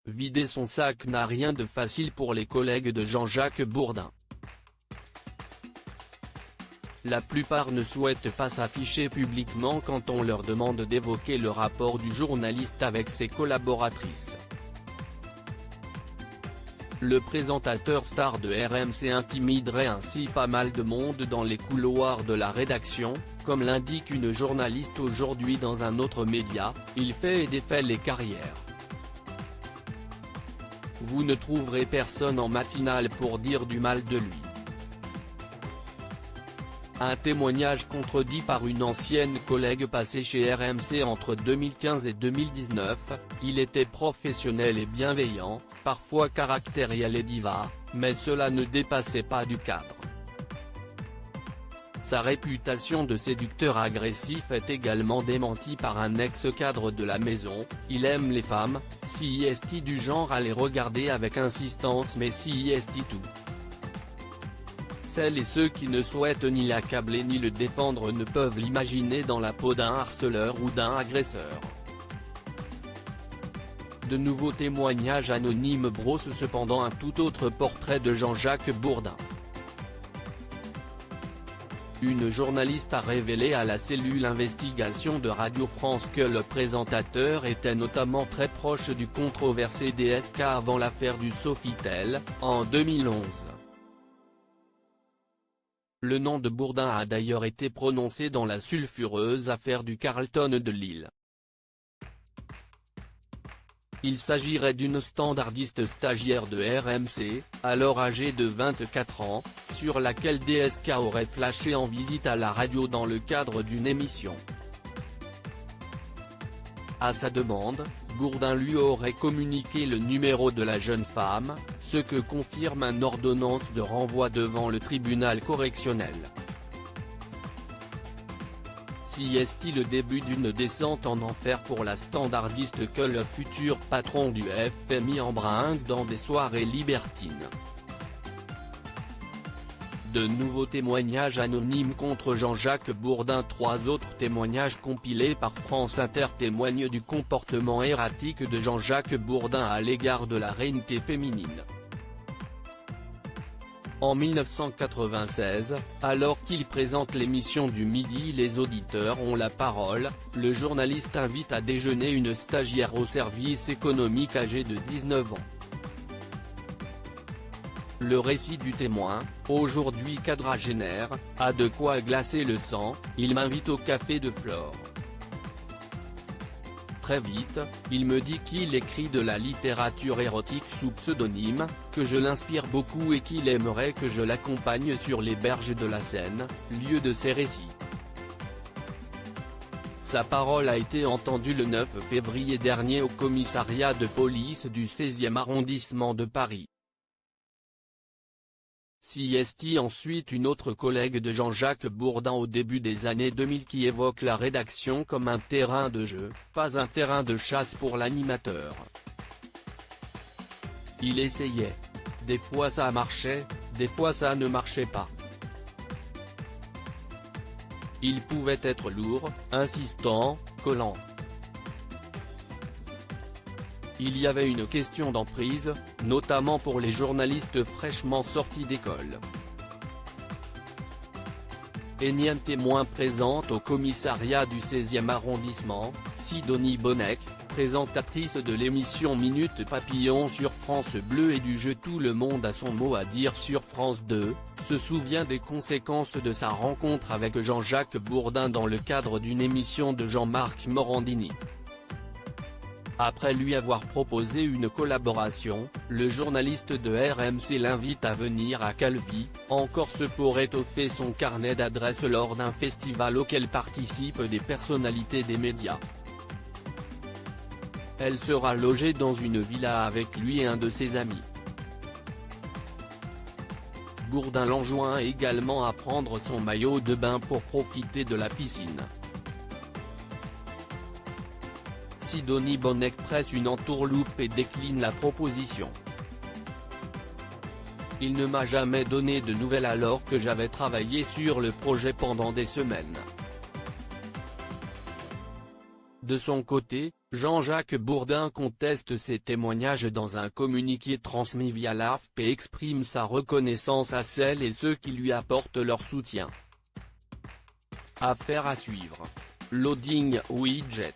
Vider son sac n'a rien de facile pour les collègues de Jean-Jacques Bourdin. La plupart ne souhaitent pas s'afficher publiquement quand on leur demande d'évoquer le rapport du journaliste avec ses collaboratrices. Le présentateur star de RMC intimiderait ainsi pas mal de monde dans les couloirs de la rédaction, comme l'indique une journaliste aujourd'hui dans un autre média, il fait et défait les carrières. Vous ne trouverez personne en matinale pour dire du mal de lui. Un témoignage contredit par une ancienne collègue passée chez RMC entre 2015 et 2019, il était professionnel et bienveillant, parfois caractériel et diva, mais cela ne dépassait pas du cadre. Sa réputation de séducteur agressif est également démentie par un ex-cadre de la maison, il aime les femmes, si est du genre à les regarder avec insistance mais si est tout. Celles et ceux qui ne souhaitent ni l'accabler ni le défendre ne peuvent l'imaginer dans la peau d'un harceleur ou d'un agresseur. De nouveaux témoignages anonymes brossent cependant un tout autre portrait de Jean-Jacques Bourdin. Une journaliste a révélé à la cellule investigation de Radio France que le présentateur était notamment très proche du controversé DSK avant l'affaire du Sofitel, en 2011. Le nom de Bourdin a d'ailleurs été prononcé dans la sulfureuse affaire du Carlton de Lille. Il s'agirait d'une standardiste stagiaire de RMC, alors âgée de 24 ans, sur laquelle DSK aurait flashé en visite à la radio dans le cadre d'une émission. À sa demande, Bourdin lui aurait communiqué le numéro de la jeune femme, ce que confirme une ordonnance de renvoi devant le tribunal correctionnel. Si est-il le début d'une descente en enfer pour la standardiste que le futur patron du FMI embringue dans des soirées libertines. De nouveaux témoignages anonymes contre Jean-Jacques Bourdin. 3 autres témoignages compilés par France Inter témoignent du comportement erratique de Jean-Jacques Bourdin à l'égard de la réinité féminine. En 1996, alors qu'il présente l'émission du midi Les auditeurs ont la parole, le journaliste invite à déjeuner une stagiaire au service économique âgée de 19 ans. Le récit du témoin, aujourd'hui quadragénaire, a de quoi glacer le sang, il m'invite au café de Flore. Très vite, il me dit qu'il écrit de la littérature érotique sous pseudonyme, que je l'inspire beaucoup et qu'il aimerait que je l'accompagne sur les berges de la Seine, lieu de ses récits. Sa parole a été entendue le 9 février dernier au commissariat de police du 16e arrondissement de Paris. Si est ensuite une autre collègue de Jean-Jacques Bourdin au début des années 2000 qui évoque la rédaction comme un terrain de jeu, pas un terrain de chasse pour l'animateur. Il essayait. Des fois ça marchait, des fois ça ne marchait pas. Il pouvait être lourd, insistant, collant. Il y avait une question d'emprise, notamment pour les journalistes fraîchement sortis d'école. Énième témoin présente au commissariat du 16e arrondissement, Sidonie Bonnec, présentatrice de l'émission Minute Papillon sur France Bleu et du jeu Tout le monde a son mot à dire sur France 2, se souvient des conséquences de sa rencontre avec Jean-Jacques Bourdin dans le cadre d'une émission de Jean-Marc Morandini. Après lui avoir proposé une collaboration, le journaliste de RMC l'invite à venir à Calvi, en Corse pour étoffer son carnet d'adresses lors d'un festival auquel participent des personnalités des médias. Elle sera logée dans une villa avec lui et un de ses amis. Bourdin l'enjoint également à prendre son maillot de bain pour profiter de la piscine. Sidonie Bonnec presse une entourloupe et décline la proposition. Il ne m'a jamais donné de nouvelles alors que j'avais travaillé sur le projet pendant des semaines. De son côté, Jean-Jacques Bourdin conteste ces témoignages dans un communiqué transmis via l'AFP et exprime sa reconnaissance à celles et ceux qui lui apportent leur soutien. Affaire à suivre. Loading Widget.